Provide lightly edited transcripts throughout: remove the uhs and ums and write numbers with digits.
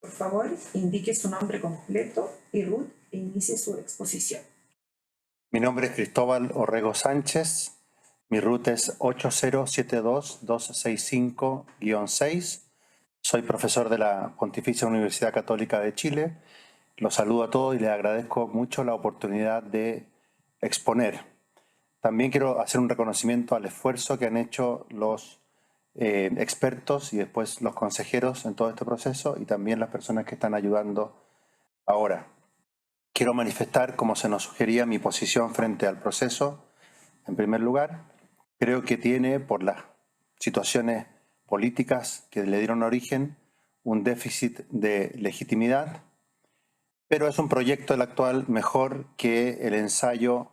Por favor, indique su nombre completo y RUT e inicie su exposición. Mi nombre es Cristóbal Orrego Sánchez. Mi RUT es 8072265-6. Soy profesor de la Pontificia Universidad Católica de Chile. Los saludo a todos y les agradezco mucho la oportunidad de exponer. También quiero hacer un reconocimiento al esfuerzo que han hecho los expertos y después los consejeros en todo este proceso y también las personas que están ayudando ahora. Quiero manifestar, como se nos sugería, mi posición frente al proceso. En primer lugar, creo que tiene, por las situaciones políticas que le dieron origen, un déficit de legitimidad, pero es un proyecto el actual mejor que el ensayo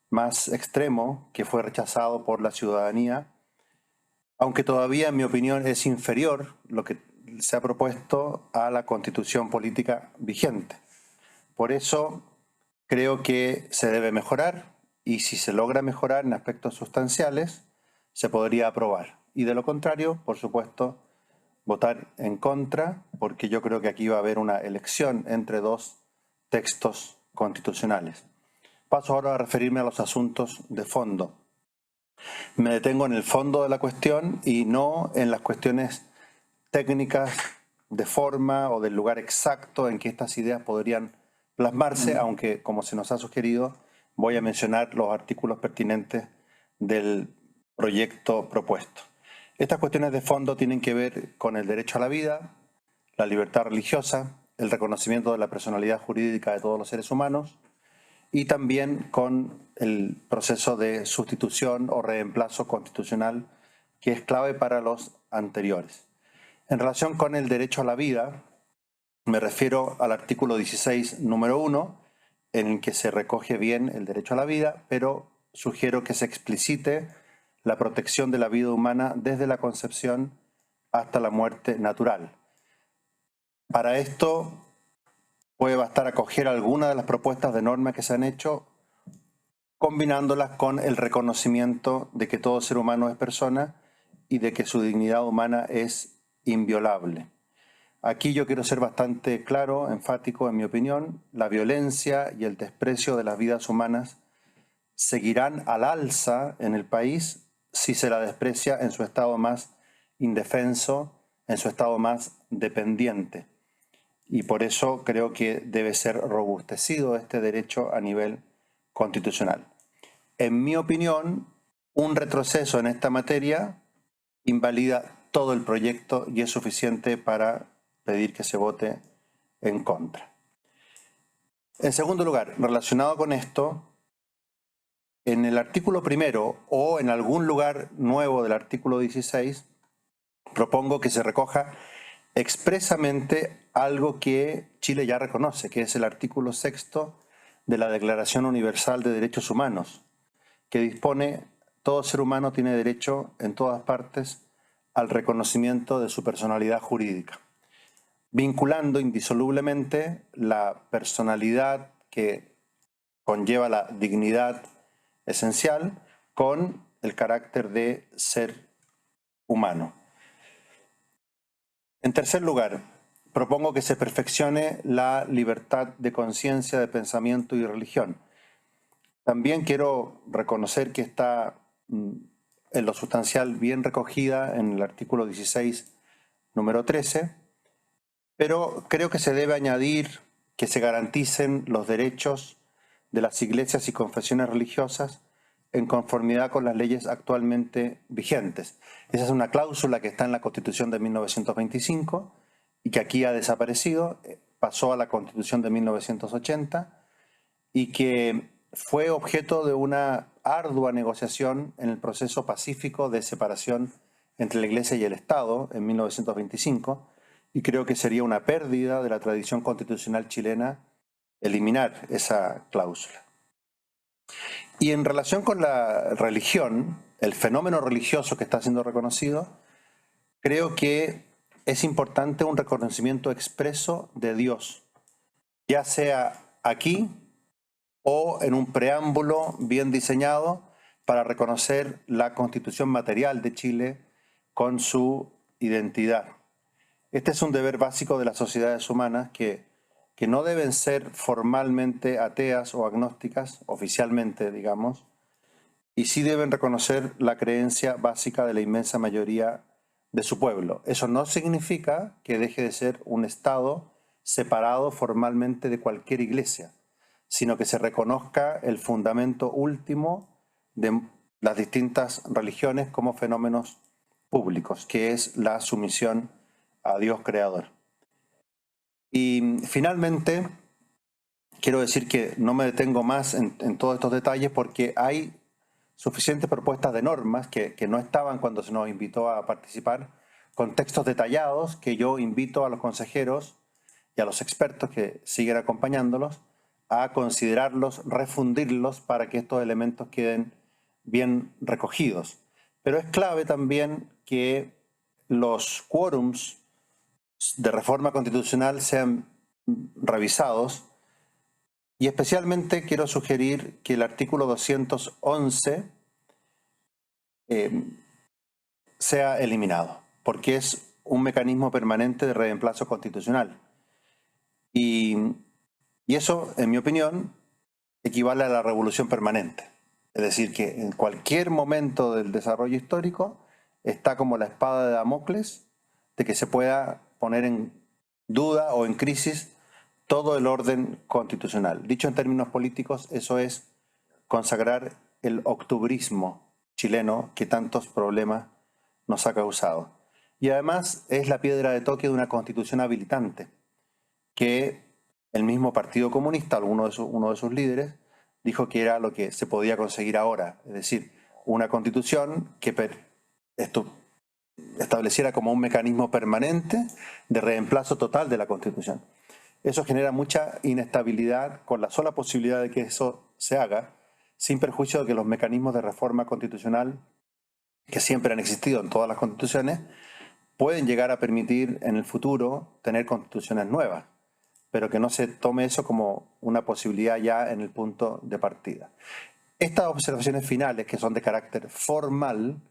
más extremo que fue rechazado por la ciudadanía, aunque todavía, en mi opinión, es inferior lo que se ha propuesto a la Constitución política vigente. Por eso creo que se debe mejorar y si se logra mejorar en aspectos sustanciales, se podría aprobar. Y de lo contrario, por supuesto, votar en contra, porque yo creo que aquí va a haber una elección entre dos textos constitucionales. Paso ahora a referirme a los asuntos de fondo. Me detengo en el fondo de la cuestión y no en las cuestiones técnicas de forma o del lugar exacto en que estas ideas podrían plasmarse, aunque, como se nos ha sugerido, voy a mencionar los artículos pertinentes del proyecto propuesto. Estas cuestiones de fondo tienen que ver con el derecho a la vida, la libertad religiosa, el reconocimiento de la personalidad jurídica de todos los seres humanos y también con el proceso de sustitución o reemplazo constitucional que es clave para los anteriores. En relación con el derecho a la vida, me refiero al artículo 16, número 1, en el que se recoge bien el derecho a la vida, pero sugiero que se explicite la protección de la vida humana desde la concepción hasta la muerte natural. Para esto puede bastar acoger algunas de las propuestas de norma que se han hecho, combinándolas con el reconocimiento de que todo ser humano es persona y de que su dignidad humana es inviolable. Aquí yo quiero ser bastante claro, enfático en mi opinión, la violencia y el desprecio de las vidas humanas seguirán al alza en el país si se la desprecia en su estado más indefenso, en su estado más dependiente. Y por eso creo que debe ser robustecido este derecho a nivel constitucional. En mi opinión, un retroceso en esta materia invalida todo el proyecto y es suficiente para pedir que se vote en contra. En segundo lugar, relacionado con esto, en el artículo primero o en algún lugar nuevo del artículo 16, propongo que se recoja expresamente algo que Chile ya reconoce, que es el artículo 6 de la Declaración Universal de Derechos Humanos, que dispone: todo ser humano tiene derecho en todas partes al reconocimiento de su personalidad jurídica, vinculando indisolublemente la personalidad que conlleva la dignidad esencial con el carácter de ser humano. En tercer lugar, propongo que se perfeccione la libertad de conciencia, de pensamiento y religión. También quiero reconocer que está en lo sustancial bien recogida en el artículo 16, número 13, pero creo que se debe añadir que se garanticen los derechos de las iglesias y confesiones religiosas en conformidad con las leyes actualmente vigentes. Esa es una cláusula que está en la Constitución de 1925 y que aquí ha desaparecido, pasó a la Constitución de 1980 y que fue objeto de una ardua negociación en el proceso pacífico de separación entre la Iglesia y el Estado en 1925, y creo que sería una pérdida de la tradición constitucional chilena eliminar esa cláusula. Y en relación con la religión, el fenómeno religioso que está siendo reconocido, creo que es importante un reconocimiento expreso de Dios, ya sea aquí o en un preámbulo bien diseñado para reconocer la constitución material de Chile con su identidad. Este es un deber básico de las sociedades humanas que no deben ser formalmente ateas o agnósticas, oficialmente, digamos, y sí deben reconocer la creencia básica de la inmensa mayoría de su pueblo. Eso no significa que deje de ser un Estado separado formalmente de cualquier iglesia, sino que se reconozca el fundamento último de las distintas religiones como fenómenos públicos, que es la sumisión a Dios creador. Y finalmente, quiero decir que no me detengo más en todos estos detalles porque hay suficientes propuestas de normas que no estaban cuando se nos invitó a participar, con textos detallados que yo invito a los consejeros y a los expertos que siguen acompañándolos a considerarlos, refundirlos para que estos elementos queden bien recogidos. Pero es clave también que los quórums de reforma constitucional sean revisados y especialmente quiero sugerir que el artículo 211 sea eliminado, porque es un mecanismo permanente de reemplazo constitucional. Y eso, en mi opinión, equivale a la revolución permanente. Es decir, que en cualquier momento del desarrollo histórico está como la espada de Damocles de que se pueda poner en duda o en crisis todo el orden constitucional. Dicho en términos políticos, eso es consagrar el octubrismo chileno que tantos problemas nos ha causado. Y además es la piedra de toque de una constitución habilitante que el mismo Partido Comunista, uno de sus líderes, dijo que era lo que se podía conseguir ahora. Es decir, una constitución que estableciera como un mecanismo permanente de reemplazo total de la Constitución. Eso genera mucha inestabilidad con la sola posibilidad de que eso se haga, sin perjuicio de que los mecanismos de reforma constitucional que siempre han existido en todas las constituciones pueden llegar a permitir en el futuro tener constituciones nuevas, pero que no se tome eso como una posibilidad ya en el punto de partida. Estas observaciones finales, que son de carácter formal,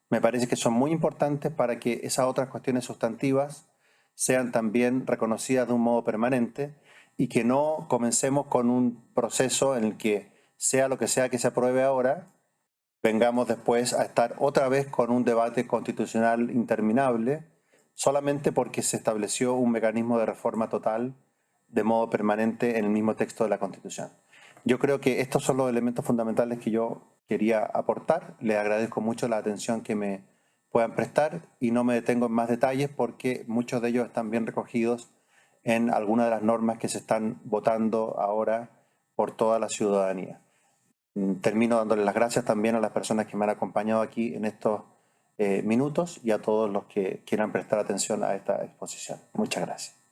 me parece que son muy importantes para que esas otras cuestiones sustantivas sean también reconocidas de un modo permanente y que no comencemos con un proceso en el que sea lo que sea que se apruebe ahora, vengamos después a estar otra vez con un debate constitucional interminable solamente porque se estableció un mecanismo de reforma total de modo permanente en el mismo texto de la Constitución. Yo creo que estos son los elementos fundamentales que yo quería aportar. Les agradezco mucho la atención que me puedan prestar y no me detengo en más detalles porque muchos de ellos están bien recogidos en algunas de las normas que se están votando ahora por toda la ciudadanía. Termino dándoles las gracias también a las personas que me han acompañado aquí en estos minutos y a todos los que quieran prestar atención a esta exposición. Muchas gracias.